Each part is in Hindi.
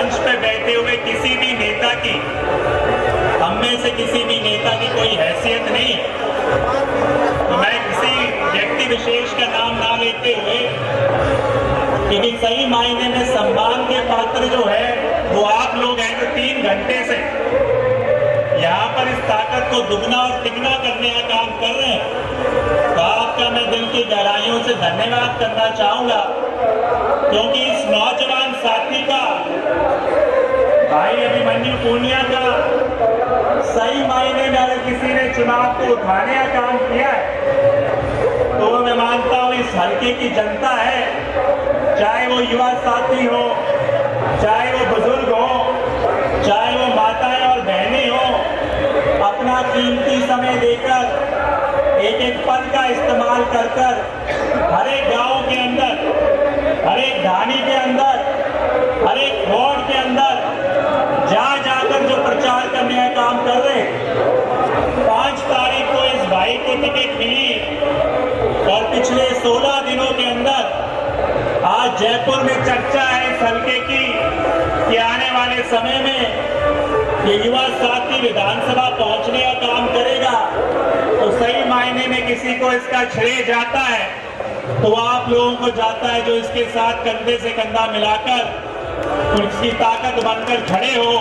मंच पे बैठे हुए किसी भी नेता की, हम में से किसी भी नेता की कोई हैसियत नहीं। तो मैं किसी व्यक्ति विशेष का नाम ना लेते हुए, क्योंकि सही मायने में सम्मान के पात्र जो है वो आप लोग हैं, जो 3 घंटे से यहाँ पर इस ताकत को दुगना और तिगना करने का काम कर रहे हैं। तो आपका मैं दिल की गहराइयों से धन्यवाद करना चाहूंगा, क्योंकि इस नौजवान साथी का, भाई अभिमन्यु पूनिया का, सही मायने में अगर किसी ने चुनाव को उठाने का काम किया है तो मैं मानता हूं इस हल्के की जनता है, चाहे वो युवा साथी हो, चाहे वो बुजुर्ग हो, चाहे वो माताएं और बहनें हो, अपना कीमती समय देकर एक एक पल का इस्तेमाल कर हर एक गांव के अंदर, हर एक ढाणी के अंदर, हर एक वार्ड के अंदर जा जाकर जो प्रचार करने का काम कर रहे। 5 तारीख को इस भाई को टिकट मिली और पिछले 16 दिनों के अंदर आज जयपुर में चर्चा है इस हल्के की कि आने वाले समय में ये युवा साथी विधानसभा पहुंचने का काम करेगा। तो सही मायने में किसी को इसका श्रेय जाता है तो आप लोगों को जाता है जो इसके साथ कंधे से कंधा मिलाकर उसकी ताकत बनकर खड़े हो।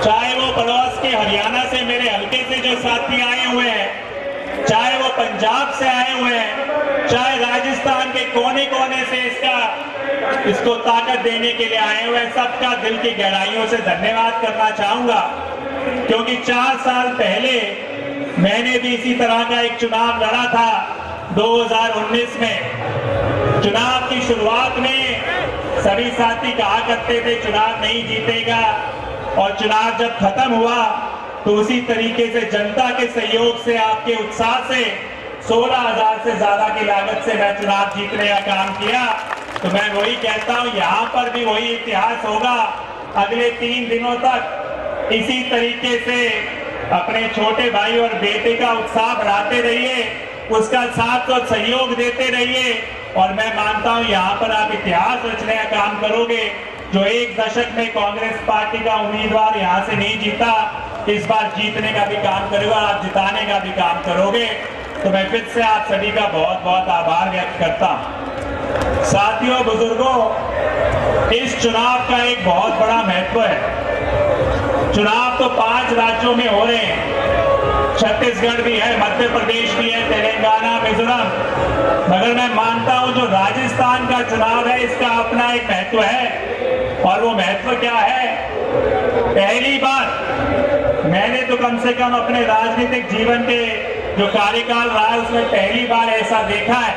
चाहे वो पड़ोस के हरियाणा से मेरे हल्के से जो साथी आए हुए हैं, चाहे वो पंजाब से आए हुए हैं, चाहे राजस्थान के कोने कोने से इसको ताकत देने के लिए आए हुए हैं, सबका दिल की गहराइयों से धन्यवाद करना चाहूंगा। क्योंकि 4 साल पहले मैंने भी इसी तरह का एक चुनाव लड़ा था 2019 में। चुनाव की शुरुआत में सभी साथी कहा करते थे चुनाव नहीं जीतेगा, और चुनाव जब खत्म हुआ तो उसी तरीके से जनता के सहयोग से, आपके उत्साह से 16,000 से ज्यादा की लागत से मैं चुनाव जीतने का काम किया। तो मैं वही कहता हूं, यहाँ पर भी वही इतिहास होगा। अगले 3 दिनों तक इसी तरीके से अपने छोटे भाई और बेटे का उत्साह बढ़ाते रहिए, उसका साथ और सहयोग देते रहिए, और मैं मानता हूं यहाँ पर आप इतिहास रचने का काम करोगे। जो 1 दशक में कांग्रेस पार्टी का उम्मीदवार यहाँ से नहीं जीता, इस बार जीतने का भी काम करेगा, आप जिताने का भी काम करोगे। तो मैं फिर से आप सभी का बहुत बहुत आभार व्यक्त करता हूँ। साथियों, बुजुर्गों, इस चुनाव का एक बहुत बड़ा महत्व है। चुनाव तो 5 राज्यों में हो रहे हैं, छत्तीसगढ़ भी है, मध्य प्रदेश भी है, तेलंगाना, मिजोरम, मगर मैं मानता हूं जो राजस्थान का चुनाव है इसका अपना एक महत्व है। और वो महत्व क्या है? पहली बार मैंने तो कम से कम अपने राजनीतिक जीवन के जो कार्यकाल रहा है उसमें पहली बार ऐसा देखा है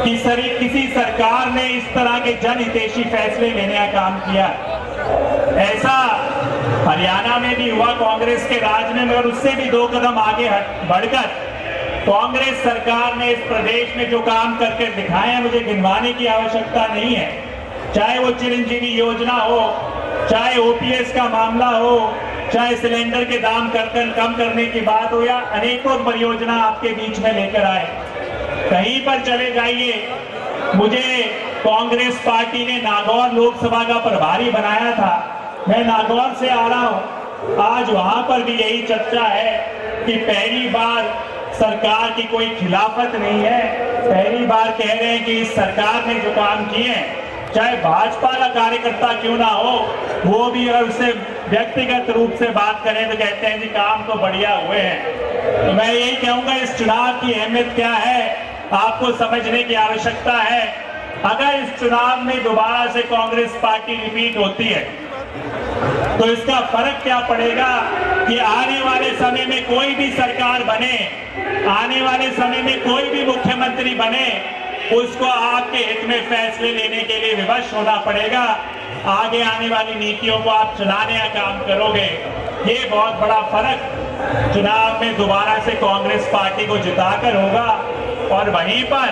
कि किसी सरकार ने इस तरह के जनहितैषी फैसले लेने का काम किया। ऐसा हरियाणा में भी हुआ कांग्रेस के राज में, मगर उससे भी 2 कदम आगे बढ़कर कांग्रेस सरकार ने इस प्रदेश में जो काम करके दिखाए हैं, मुझे गिनवाने की आवश्यकता नहीं है। चाहे वो चिरंजीवी योजना हो, चाहे ओपीएस का मामला हो, चाहे सिलेंडर के दाम कम करने की बात हो, या अनेकों परियोजना आपके बीच में लेकर आए। कहीं पर चले जाइए, मुझे कांग्रेस पार्टी ने नागौर लोकसभा का प्रभारी बनाया था, मैं नागौर से आ रहा हूं, आज वहां पर भी यही चर्चा है कि पहली बार सरकार की कोई खिलाफत नहीं है। पहली बार कह रहे हैं कि इस सरकार ने जो काम किए हैं, चाहे भाजपा का कार्यकर्ता क्यों ना हो, वो भी अगर उससे व्यक्तिगत रूप से बात करें तो कहते हैं जी काम तो बढ़िया हुए हैं। तो मैं यही कहूंगा, इस चुनाव की अहमियत क्या है आपको समझने की आवश्यकता है। अगर इस चुनाव में दोबारा से कांग्रेस पार्टी रिपीट होती है तो इसका फर्क क्या पड़ेगा कि आने वाले समय में कोई भी सरकार बने, आने वाले समय में कोई भी मुख्यमंत्री बने, उसको आपके हित में फैसले लेने के लिए विवश होना पड़ेगा। आगे आने वाली नीतियों को आप चलाने का काम करोगे। ये बहुत बड़ा फर्क चुनाव में दोबारा से कांग्रेस पार्टी को जिताकर होगा। और वहीं पर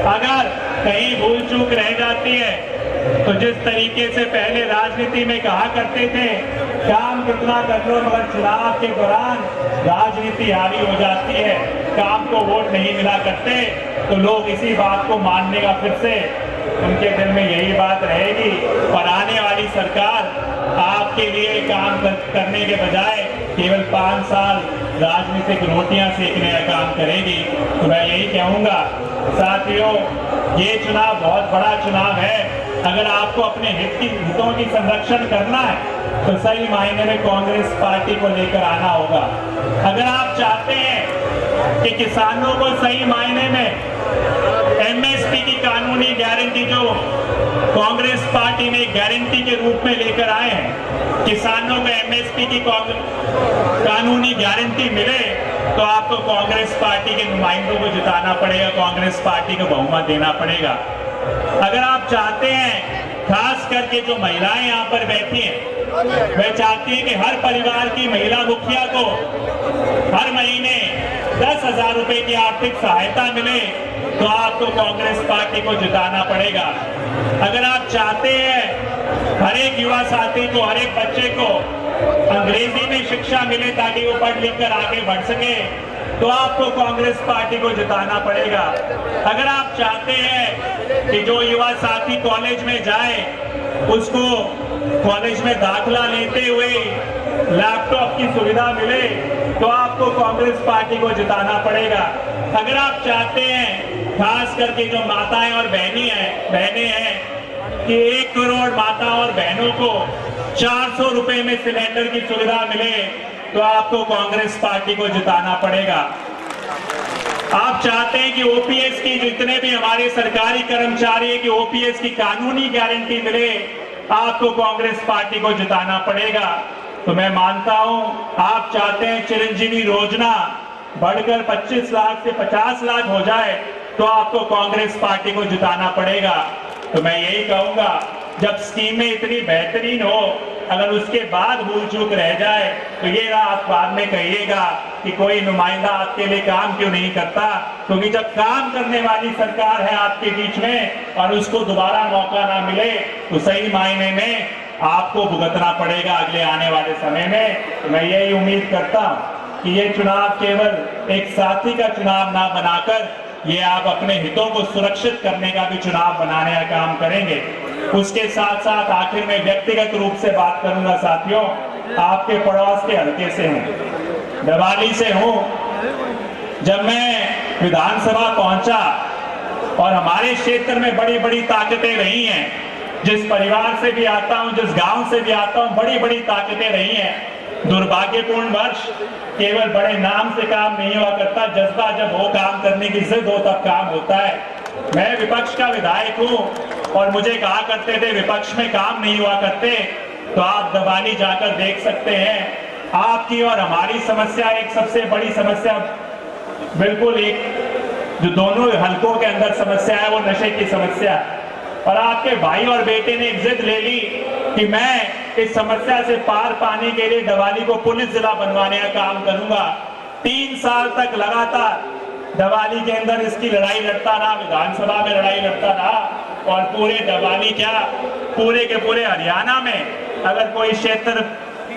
अगर कहीं भूल चूक रह जाती है तो जिस तरीके से पहले राजनीति में कहा करते थे काम कितना कर लो, मगर चुनाव के दौरान राजनीति हावी हो जाती है, काम को वोट नहीं मिला करते, तो लोग इसी बात को मानने का फिर से उनके दिल में यही बात रहेगी और आने वाली सरकार आपके लिए काम करने के बजाय केवल 5 साल राजनीतिक रोटियां सेकने का काम करेगी। तो मैं यही कहूँगा साथियों, ये चुनाव बहुत बड़ा चुनाव है। अगर आपको अपने हितों की संरक्षण करना है तो सही मायने में कांग्रेस पार्टी को लेकर आना होगा। अगर आप चाहते हैं कि किसानों को सही मायने में एमएसपी की कानूनी गारंटी जो कांग्रेस पार्टी ने गारंटी के रूप में लेकर आए हैं, किसानों को एमएसपी की कानूनी गारंटी मिले तो आपको कांग्रेस पार्टी के नुमाइंदों को जिताना पड़ेगा, कांग्रेस पार्टी को बहुमत देना पड़ेगा। अगर आप चाहते हैं, खास करके जो महिलाएं यहाँ पर बैठी हैं, वह चाहती है कि हर परिवार की महिला मुखिया को हर महीने 10,000 रुपए की आर्थिक सहायता मिले तो आपको कांग्रेस पार्टी को जिताना पड़ेगा। अगर आप चाहते हैं हर एक युवा साथी को, हर एक बच्चे को अंग्रेजी में शिक्षा मिले ताकि वो पढ़ लिख कर आगे बढ़ सके, तो आपको कांग्रेस पार्टी को जिताना पड़ेगा। अगर आप चाहते हैं कि जो युवा साथी कॉलेज में जाए उसको कॉलेज में दाखिला लेते हुए लैपटॉप की सुविधा मिले तो आपको कांग्रेस पार्टी को जिताना पड़ेगा। अगर आप चाहते हैं खास करके जो माताएं और बहनें हैं कि 1 करोड़ माताओं और बहनों को 400 रुपए में सिलेंडर की सुविधा मिले तो आपको कांग्रेस पार्टी को जिताना पड़ेगा। आप चाहते हैं कि ओपीएस की जितने भी हमारे सरकारी कर्मचारी हैं कि ओपीएस की कानूनी गारंटी मिले, आपको कांग्रेस पार्टी को जिताना पड़ेगा। तो मैं मानता हूं आप चाहते हैं चिरंजीवी योजना बढ़कर 25 लाख से 50 लाख हो जाए तो आपको कांग्रेस पार्टी को जिताना पड़ेगा। तो मैं यही कहूंगा, जब स्कीमें इतनी बेहतरीन हो, अगर उसके बाद भूल चूक रह जाए तो ये आप बाद में कहिएगा कि कोई नुमाइंदा आपके लिए काम क्यों नहीं करता, क्योंकि जब काम करने वाली सरकार है आपके बीच में और उसको दोबारा मौका ना मिले तो सही मायने में आपको भुगतना पड़ेगा अगले आने वाले समय में। तो मैं यही उम्मीद करता हूं कि ये चुनाव केवल एक साथी का चुनाव ना बनाकर ये आप अपने हितों को सुरक्षित करने का भी चुनाव बनाने का काम करेंगे। उसके साथ साथ आखिर में व्यक्तिगत रूप से बात करूंगा साथियों, आपके पड़ोस के हल्के से हूं, दवाली से हूं। जब मैं विधानसभा पहुंचा और हमारे क्षेत्र में बड़ी बड़ी ताकतें रही हैं, जिस परिवार से भी आता हूं, जिस गांव से भी आता हूं, बड़ी बड़ी ताकतें रही हैं। दुर्भाग्यपूर्ण वर्ष केवल बड़े नाम से काम नहीं हुआ करता, जज्बा जब हो काम करने की जिद हो तब काम होता है। मैं विपक्ष का विधायक हूं और मुझे कहा करते थे विपक्ष में काम नहीं हुआ करते, तो आप दवाली जाकर देख सकते हैं आपकी और हमारी समस्या एक सबसे बड़ी समस्या, बिल्कुल एक जो दोनों हलकों के अंदर समस्या है वो नशे की समस्या है। और आपके भाई और बेटे ने एक जिद ले ली कि मैं इस समस्या से पार पाने के लिए दवाली को पुलिस जिला बनवाने का काम करूंगा। 3 साल तक लगातार दवाली के अंदर इसकी लड़ाई लड़ता रहा, विधानसभा में लड़ाई लड़ता रहा और पूरे दवाली क्या पूरे के पूरे हरियाणा में अगर कोई क्षेत्र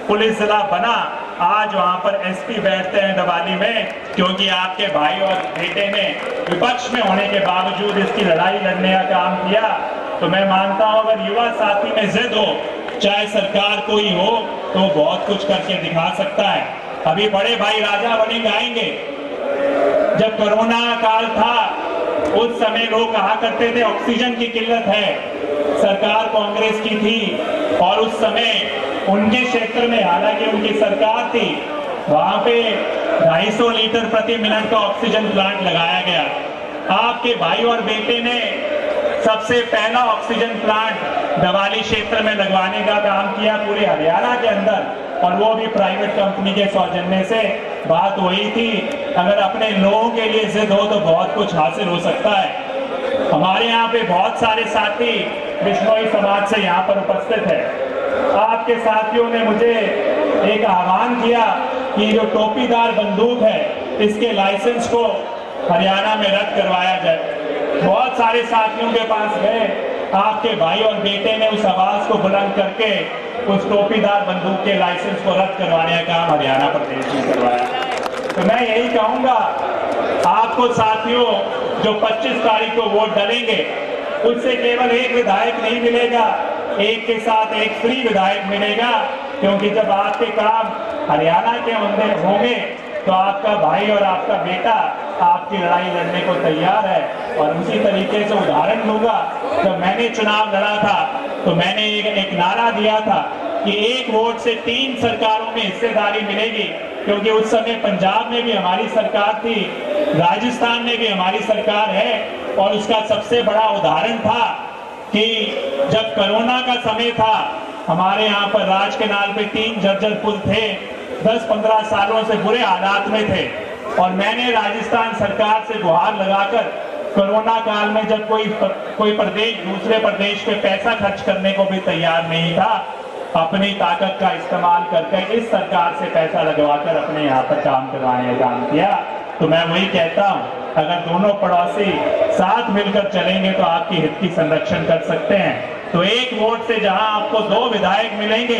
पुलिस जिला बना, आज वहां पर एसपी बैठते हैं दवाली में, क्योंकि आपके भाई और बेटे ने विपक्ष में होने के बावजूद इसकी लड़ाई लड़ने का काम किया। तो मैं मानता हूं अगर युवा साथी में जिद हो, चाहे सरकार कोई हो, तो बहुत कुछ करके दिखा सकता है। अभी बड़े भाई राजा बने आएंगे। जब कोरोना काल था उस समय लोग कहा करते थे ऑक्सीजन की किल्लत है, सरकार कांग्रेस की थी और उस समय उनके क्षेत्र में, हालांकि उनकी सरकार थी, वहां पे 250 लीटर प्रति मिनट का ऑक्सीजन प्लांट लगाया गया। आपके भाई और बेटे ने सबसे पहला ऑक्सीजन प्लांट दवाली क्षेत्र में लगवाने का काम किया पूरे हरियाणा के अंदर, और वो भी प्राइवेट कंपनी के सौजन्य से। बात वही थी, अगर अपने लोगों के लिए जिद हो तो बहुत कुछ हासिल हो सकता है। हमारे यहाँ पे बहुत सारे साथी बिश्नोई समाज से यहाँ पर उपस्थित है। आपके साथियों ने मुझे एक आह्वान किया कि जो टोपीदार बंदूक है इसके लाइसेंस को हरियाणा में रद्द करवाया जाए। बहुत सारे साथियों के पास गए, आपके भाई और बेटे ने उस आवाज को बुलंद करके उस टोपीदार बंदूक के लाइसेंस को रद्द करवाने का काम हरियाणा प्रदेश में करवाया। तो मैं यही कहूंगा आपको साथियों, जो 25 तारीख को वोट डालेंगे उससे केवल एक विधायक नहीं मिलेगा, एक के साथ एक फ्री विधायक मिलेगा, क्योंकि जब आपके काम हरियाणा के होंगे तो आपका भाई और आपका बेटा आपकी लड़ाई लड़ने को तैयार है। और उसी तरीके से उदाहरण लूंगा, जब मैंने चुनाव लड़ा था तो मैंने एक नारा दिया था कि 1 वोट से 3 सरकारों में हिस्सेदारी मिलेगी, क्योंकि उस समय पंजाब में भी हमारी सरकार थी, राजस्थान में भी हमारी सरकार है। और उसका सबसे बड़ा उदाहरण था कि जब कोरोना का समय था, हमारे यहाँ पर राज कैनाल पे 3 जर्जर पुल थे, 10-15 सालों से बुरे हालात में थे। और मैंने राजस्थान सरकार से गुहार लगाकर कोरोना काल में जब कोई प्रदेश दूसरे प्रदेश पे पैसा खर्च करने को भी तैयार नहीं था, अपनी ताकत का इस्तेमाल करके इस सरकार से पैसा लगवाकर अपने यहाँ पर काम करवाने का काम किया। तो मैं वही कहता हूँ, अगर दोनों पड़ोसी साथ मिलकर चलेंगे तो आपकी हित की संरक्षण कर सकते हैं। तो 1 वोट से जहां आपको 2 विधायक मिलेंगे,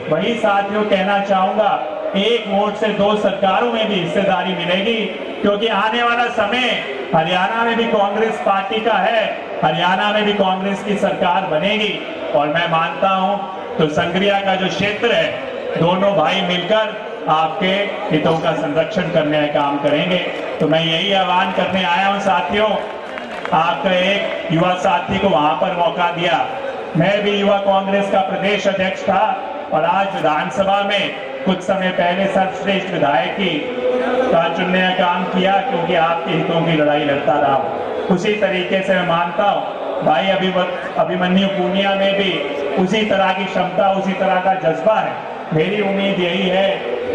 वही साथियों कहना चाहूंगा 1 वोट से 2 सरकारों में भी हिस्सेदारी मिलेगी, क्योंकि आने वाला समय हरियाणा में भी कांग्रेस पार्टी का है, हरियाणा में भी कांग्रेस की सरकार बनेगी। और मैं मानता हूं तो संग्रिया का जो क्षेत्र है, दोनों भाई मिलकर आपके हितों का संरक्षण करने का काम करेंगे। तो मैं यही आह्वान करने आया हूं साथियों, आपका एक युवा साथी को वहां पर मौका दिया। मैं भी युवा कांग्रेस का प्रदेश अध्यक्ष था और आज विधानसभा में कुछ समय पहले सर्वश्रेष्ठ विधायक का चुनने का काम किया, क्योंकि आपके हितों की लड़ाई लड़ता रहा। उसी तरीके से मैं मानता हूँ भाई अभिमन्यु पूनिया में भी उसी तरह की क्षमता, उसी तरह का जज्बा है। मेरी उम्मीद यही है,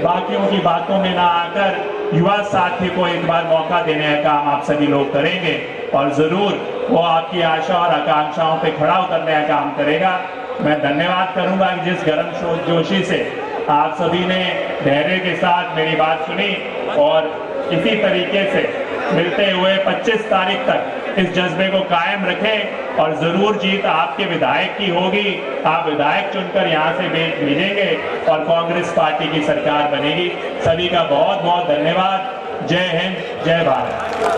बाकियों की बातों में ना आकर युवा साथी को एक बार मौका देने का काम आप सभी लोग करेंगे, और जरूर वो आपकी आशा और आकांक्षाओं पे खड़ा उतरने का काम करेगा। मैं धन्यवाद करूंगा कि जिस गर्म जोशी से आप सभी ने धैर्य के साथ मेरी बात सुनी, और इसी तरीके से मिलते हुए 25 तारीख तक इस जज्बे को कायम रखें, और जरूर जीत आपके विधायक की होगी। आप विधायक चुनकर यहाँ से भेजेंगे और कांग्रेस पार्टी की सरकार बनेगी। सभी का बहुत बहुत धन्यवाद। जय हिंद, जय भारत।